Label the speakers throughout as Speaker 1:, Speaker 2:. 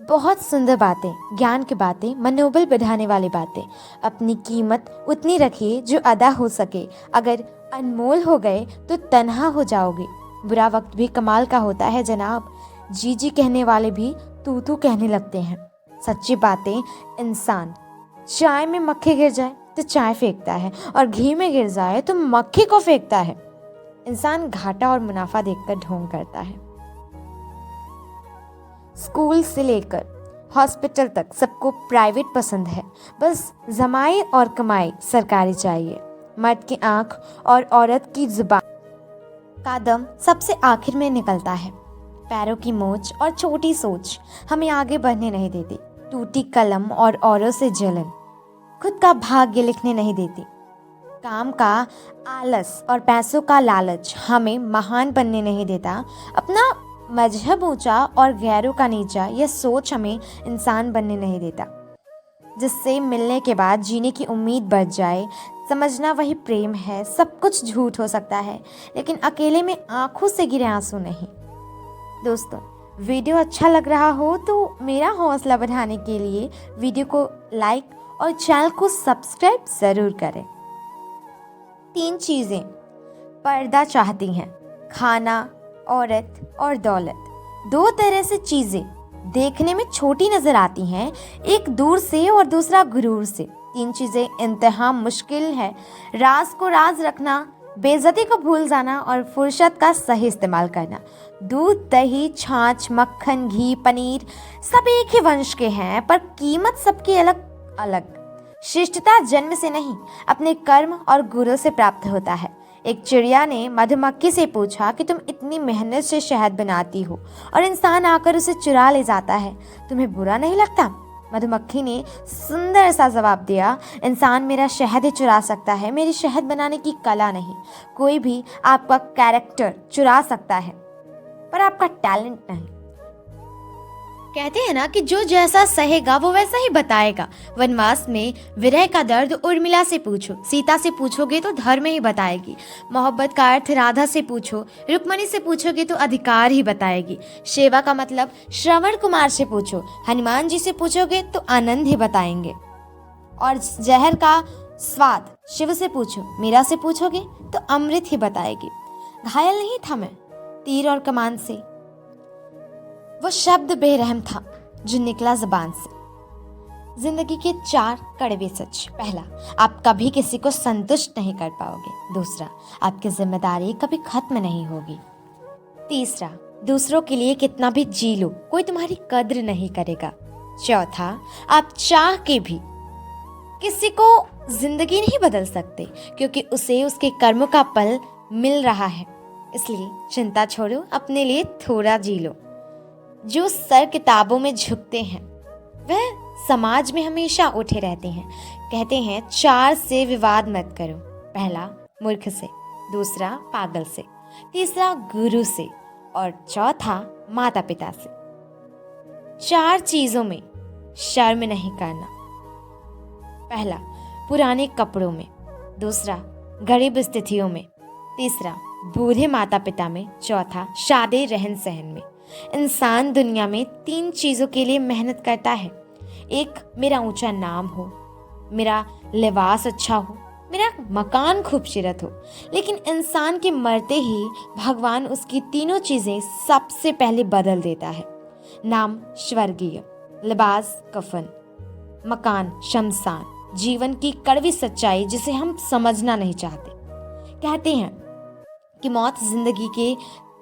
Speaker 1: बहुत सुंदर बातें, ज्ञान की बातें, मनोबल बढ़ाने वाली बातें। अपनी कीमत उतनी रखिए जो अदा हो सके। अगर अनमोल हो गए तो तन्हा हो जाओगे। बुरा वक्त भी कमाल का होता है जनाब। जी जी कहने वाले भी तू तू कहने लगते हैं। सच्ची बातें। इंसान चाय में मक्खी गिर जाए तो चाय फेंकता है और घी में गिर जाए तो मक्खी को फेंकता है। इंसान घाटा और मुनाफा देखकर ढोंग करता है। स्कूल से लेकर हॉस्पिटल तक सबको प्राइवेट पसंद है। बस जमाई और कमाई सरकारी चाहिए। मर्द की आंख और औरत की जुबान का दम सबसे आखिर में निकलता है। पैरों की मोच और छोटी सोच हमें आगे बढ़ने नहीं देती। टूटी कलम और औरों से जलन खुद का भाग्य लिखने नहीं देती। काम का आलस और पैसों का लालच हमें महान बनने नहीं देता। अपना मजहब ऊंचा और गैरों का नीचा, यह सोच हमें इंसान बनने नहीं देता। जिससे मिलने के बाद जीने की उम्मीद बढ़ जाए, समझना वही प्रेम है। सब कुछ झूठ हो सकता है, लेकिन अकेले में आंखों से गिरे आंसू नहीं। दोस्तों, वीडियो अच्छा लग रहा हो तो मेरा हौसला बढ़ाने के लिए वीडियो को लाइक और चैनल को सब्सक्राइब ज़रूर करें। 3 चीज़ें पर्दा चाहती हैं: खाना, औरत और दौलत। 2 तरह से चीज़ें देखने में छोटी नज़र आती हैं, एक दूर से और दूसरा गुरूर से। 3 चीज़ें इंतहा मुश्किल है: राज को राज रखना, बेइज्जती को भूल जाना और फुर्सत का सही इस्तेमाल करना। दूध, दही, छाछ, मक्खन, घी, पनीर सब एक ही वंश के हैं, पर कीमत सबकी अलग अलग। शिष्टता जन्म से नहीं, अपने कर्म और गुणों से प्राप्त होता है। एक चिड़िया ने मधुमक्खी से पूछा कि तुम इतनी मेहनत से शहद बनाती हो और इंसान आकर उसे चुरा ले जाता है, तुम्हें बुरा नहीं लगता? मधुमक्खी ने सुंदर सा जवाब दिया, इंसान मेरा शहद ही चुरा सकता है, मेरी शहद बनाने की कला नहीं। कोई भी आपका कैरेक्टर चुरा सकता है, पर आपका टैलेंट नहीं। कहते हैं ना कि जो जैसा सहेगा वो वैसा ही बताएगा। वनवास में विरह का दर्द उर्मिला से पूछो, सीता से पूछोगे तो धर्म ही बताएगी। मोहब्बत का अर्थ राधा से पूछो, रुक्मणी से पूछोगे तो अधिकार ही बताएगी। सेवा का मतलब श्रवण कुमार से पूछो, हनुमान जी से पूछोगे तो आनंद ही बताएंगे। और जहर का स्वाद शिव से पूछो, मीरा से पूछोगे तो अमृत ही बताएगी। घायल नहीं था मैं तीर और कमान से, वो शब्द बेरहम था जो निकला जुबान से। जिंदगी के 4 कड़वे सच: पहला, आप कभी किसी को संतुष्ट नहीं कर पाओगे। दूसरा, आपकी जिम्मेदारी कभी खत्म नहीं होगी। तीसरा, दूसरों के लिए कितना भी जी लो, कोई तुम्हारी कद्र नहीं करेगा। चौथा, आप चाह के भी किसी को जिंदगी नहीं बदल सकते, क्योंकि उसे उसके कर्मों का फल मिल रहा है। इसलिए चिंता छोड़ो, अपने लिए थोड़ा जी लो। जो सर किताबों में झुकते हैं वह समाज में हमेशा उठे रहते हैं। कहते हैं 4 से विवाद मत करो: पहला, मूर्ख से; दूसरा, पागल से; तीसरा, गुरु से; और चौथा, माता पिता से। 4 चीजों में शर्म नहीं करना: पहला, पुराने कपड़ों में; दूसरा, गरीब स्थितियों में; तीसरा, बूढ़े माता पिता में; चौथा, सादे रहन सहन में। इंसान दुनिया में 3 चीज़ों के लिए मेहनत करता है: एक, मेरा ऊंचा नाम हो, मेरा लिबास अच्छा हो, मेरा मकान खूबसूरत हो। लेकिन इंसान के मरते ही भगवान उसकी तीनों चीज़ें सबसे पहले बदल देता है। नाम स्वर्गीय, लिबास कफन, मकान शमशान। जीवन की कड़वी सच्चाई जिसे हम समझना नहीं चाहते। कहते हैं कि मौत जिंदगी के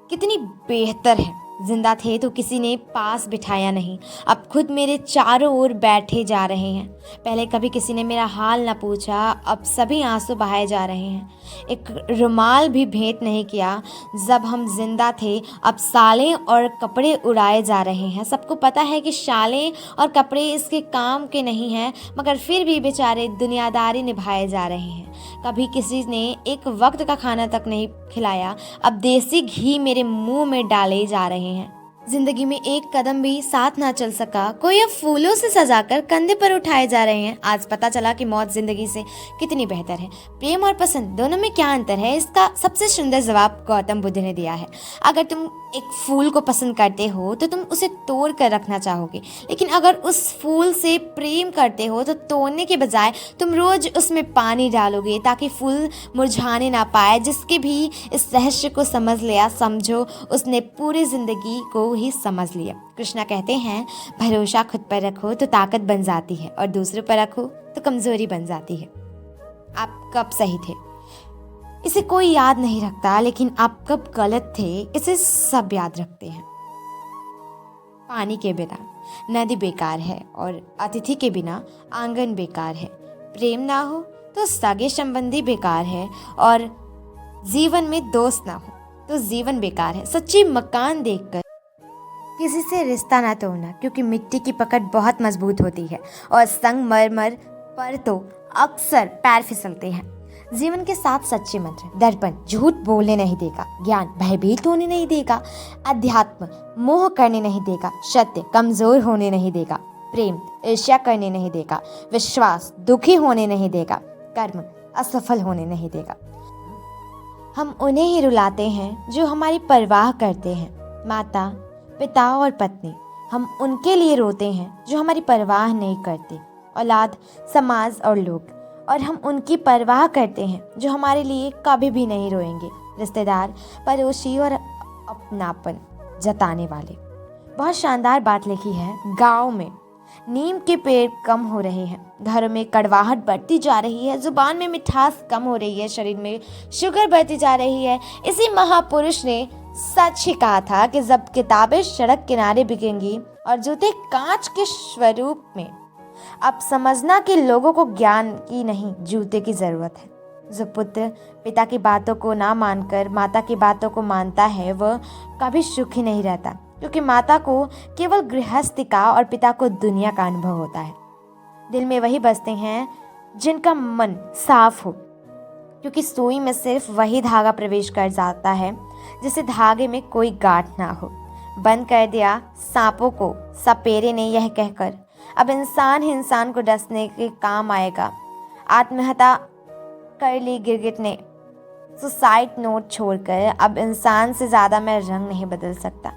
Speaker 1: कितनी बेहतर है। जिंदा थे तो किसी ने पास बिठाया नहीं, अब खुद मेरे चारों ओर बैठे जा रहे हैं। पहले कभी किसी ने मेरा हाल न पूछा, अब सभी आंसू बहाए जा रहे हैं। एक रुमाल भी भेंट नहीं किया जब हम जिंदा थे, अब सालें और कपड़े उड़ाए जा रहे हैं। सबको पता है कि शालें और कपड़े इसके काम के नहीं हैं, मगर फिर भी बेचारे दुनियादारी निभाए जा रहे हैं। कभी किसी ने एक वक्त का खाना तक नहीं खिलाया, अब देसी घी मेरे मुंह में डाले जा रहे हैं। जिंदगी में एक कदम भी साथ ना चल सका, कोई अब फूलों से सजाकर कंधे पर उठाए जा रहे हैं। आज पता चला कि मौत जिंदगी से कितनी बेहतर है। प्रेम और पसंद दोनों में क्या अंतर है, इसका सबसे सुंदर जवाब गौतम बुद्ध ने दिया है। अगर तुम एक फूल को पसंद करते हो तो तुम उसे तोड़ कर रखना चाहोगे, लेकिन अगर उस फूल से प्रेम करते हो तो तोड़ने के बजाय तुम रोज उसमें पानी डालोगे ताकि फूल मुरझाने ना पाए। जिसके भी इस रहस्य को समझ लिया, समझो उसने पूरी जिंदगी को ही समझ लिया। कृष्णा कहते हैं, भरोसा खुद पर रखो तो ताकत बन जाती है और दूसरों पर रखो तो कमजोरी बन जाती है। आप कब सही थे इसे कोई याद नहीं रखता, लेकिन आप कब गलत थे इसे सब याद रखते हैं। पानी के बिना नदी बेकार है और अतिथि के बिना आंगन बेकार है। प्रेम ना हो तो सगे संबंधी बेकार है और जीवन में दोस्त ना हो तो जीवन बेकार है। सच्ची मकान देखकर किसी से रिश्ता ना तोड़ना, क्योंकि मिट्टी की पकड़ बहुत मजबूत होती है और संगमरमर पर तो अक्सर पैर फिसलते हैं। जीवन के 7 सच्चे मंत्र। दर्पण झूठ बोलने नहीं देगा, ज्ञान भयभीत होने नहीं देगा, अध्यात्म मोह करने नहीं देगा, सत्य कमजोर होने नहीं देगा, प्रेम ईर्ष्या करने नहीं देगा, विश्वास दुखी होने नहीं देगा, कर्म असफल होने नहीं देगा। हम उन्हें ही रुलाते हैं जो हमारी परवाह करते हैं। माता पिता और पत्नी, हम उनके लिए रोते हैं जो हमारी परवाह नहीं करते। औलाद समाज और लोग, और हम उनकी परवाह करते हैं जो हमारे लिए कभी भी नहीं रोएंगे। रिश्तेदार पड़ोसी और अपनापन जताने वाले। बहुत शानदार बात लिखी है। गांव में नीम के पेड़ कम हो रहे हैं, घरों में कड़वाहट बढ़ती जा रही है, जुबान में मिठास कम हो रही है, शरीर में शुगर बढ़ती जा रही है। इसी महापुरुष ने सच ही कहा था कि जब किताबें सड़क किनारे बिकेंगी और जूते कांच के स्वरूप में, अब समझना कि लोगों को ज्ञान की नहीं जूते की जरूरत है। जो पुत्र पिता की बातों को ना मानकर माता की बातों को मानता है वह कभी सुखी नहीं रहता, क्योंकि माता को केवल गृहस्थी का और पिता को दुनिया का अनुभव होता है। दिल में वही बसते हैं जिनका मन साफ हो, क्योंकि सुई में सिर्फ वही धागा प्रवेश कर जाता है जिसे धागे में कोई गांठ ना हो। बंद कर दिया सांपों को सपेरे ने यह कहकर, अब इंसान ही इंसान को डसने के काम आएगा। आत्महत्या कर ली गिरगिट ने सुसाइड नोट छोड़कर, अब इंसान से ज़्यादा मैं रंग नहीं बदल सकता।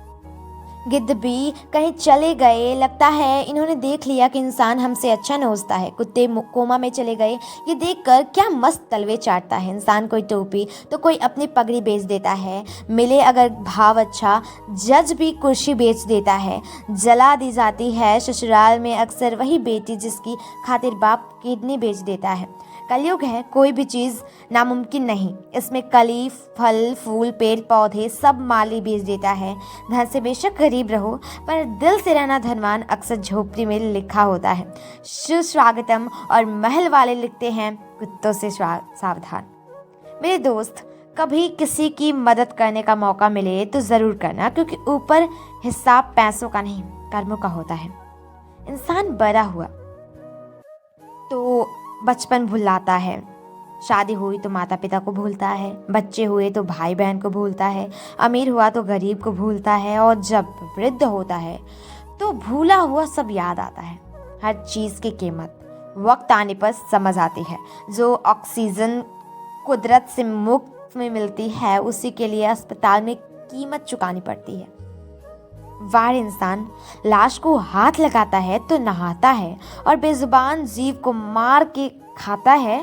Speaker 1: गिद्ध भी कहीं चले गए, लगता है इन्होंने देख लिया कि इंसान हमसे अच्छा नोचता है। कुत्ते कोमा में चले गए, ये देखकर क्या मस्त तलवे चाटता है। इंसान कोई टोपी तो कोई अपनी पगड़ी बेच देता है, मिले अगर भाव अच्छा जज भी कुर्सी बेच देता है। जला दी जाती है ससुराल में अक्सर वही बेटी जिसकी खातिर बाप किडनी बेच देता है। कलयुग है, कोई भी चीज़ नामुमकिन नहीं। इसमें कली फल फूल पेड़ पौधे सब माली बेच देता है। धन से बेशक गरीब रहो पर दिल से रहना धनवान, अक्सर झोपड़ी में लिखा होता है। सुस्वागतम और महल वाले लिखते हैं कुत्तों से सावधान। मेरे दोस्त, कभी किसी की मदद करने का मौका मिले तो ज़रूर करना, क्योंकि ऊपर हिसाब पैसों का नहीं कर्मों का होता है। इंसान बड़ा हुआ तो बचपन भुलाता है, शादी हुई तो माता पिता को भूलता है, बच्चे हुए तो भाई बहन को भूलता है, अमीर हुआ तो गरीब को भूलता है, और जब वृद्ध होता है तो भूला हुआ सब याद आता है। हर चीज़ की कीमत वक्त आने पर समझ आती है। जो ऑक्सीजन कुदरत से मुफ्त में मिलती है उसी के लिए अस्पताल में कीमत चुकानी पड़ती है। वार इंसान लाश को हाथ लगाता है तो नहाता है और बेजुबान जीव को मार के खाता है।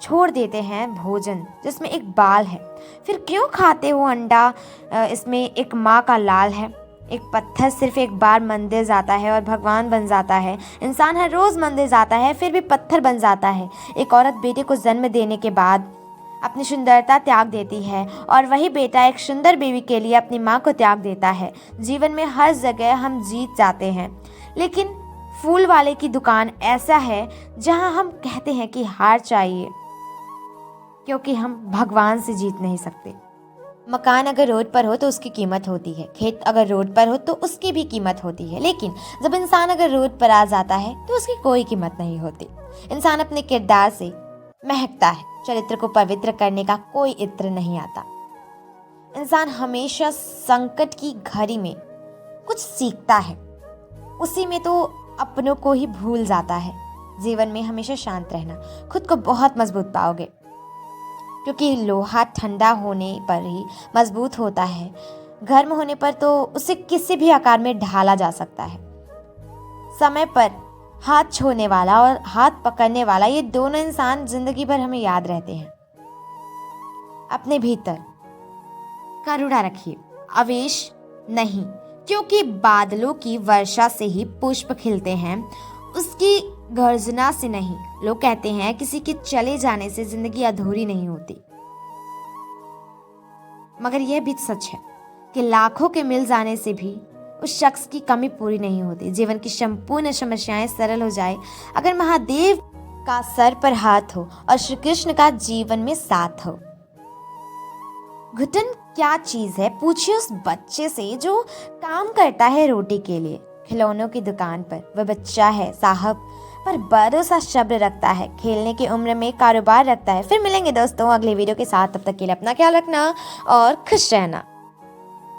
Speaker 1: छोड़ देते हैं भोजन जिसमें एक बाल है, फिर क्यों खाते हो अंडा, इसमें एक माँ का लाल है। एक पत्थर सिर्फ एक बार मंदिर जाता है और भगवान बन जाता है। इंसान हर रोज मंदिर जाता है फिर भी पत्थर बन जाता है। एक औरत बेटे को जन्म देने के बाद अपनी सुंदरता त्याग देती है और वही बेटा एक सुंदर बीवी के लिए अपनी माँ को त्याग देता है। जीवन में हर जगह हम जीत जाते हैं, लेकिन फूल वाले की दुकान ऐसा है जहाँ हम कहते हैं कि हार चाहिए, क्योंकि हम भगवान से जीत नहीं सकते। मकान अगर रोड पर हो तो उसकी कीमत होती है, खेत अगर रोड पर हो तो उसकी भी कीमत होती है, लेकिन जब इंसान अगर रोड पर आ जाता है तो उसकी कोई कीमत नहीं होती। इंसान अपने किरदार से महकता है, चरित्र को पवित्र करने का कोई इत्र नहीं आता। इंसान हमेशा संकट की घड़ी में कुछ सीखता है, उसी में तो अपनों को ही भूल जाता है। जीवन में हमेशा शांत रहना, खुद को बहुत मजबूत पाओगे, क्योंकि लोहा ठंडा होने पर ही मजबूत होता है, गर्म होने पर तो उसे किसी भी आकार में ढाला जा सकता है। समय पर हाथ छोड़ने वाला और हाथ पकड़ने वाला, ये दोनों इंसान जिंदगी भर हमें याद रहते हैं। अपने भीतर करुणा रखिए, आवेश नहीं, क्योंकि बादलों की वर्षा से ही पुष्प खिलते हैं, उसकी गर्जना से नहीं। लोग कहते हैं किसी के चले जाने से जिंदगी अधूरी नहीं होती, मगर यह भी सच है कि लाखों के मिल जाने से भी उस शख्स की कमी पूरी नहीं होती। जीवन की संपूर्ण समस्याएं सरल हो जाए अगर महादेव का सर पर हाथ हो और श्री कृष्ण का जीवन में साथ हो। घुटन क्या चीज है, पूछिए उस बच्चे से जो काम करता है रोटी के लिए खिलौनों की दुकान पर। वह बच्चा है साहब, पर भरोसा शब्द रखता है, खेलने की उम्र में कारोबार रखता है। फिर मिलेंगे दोस्तों अगले वीडियो के साथ, तब तक के लिए अपना ख्याल रखना और खुश रहना।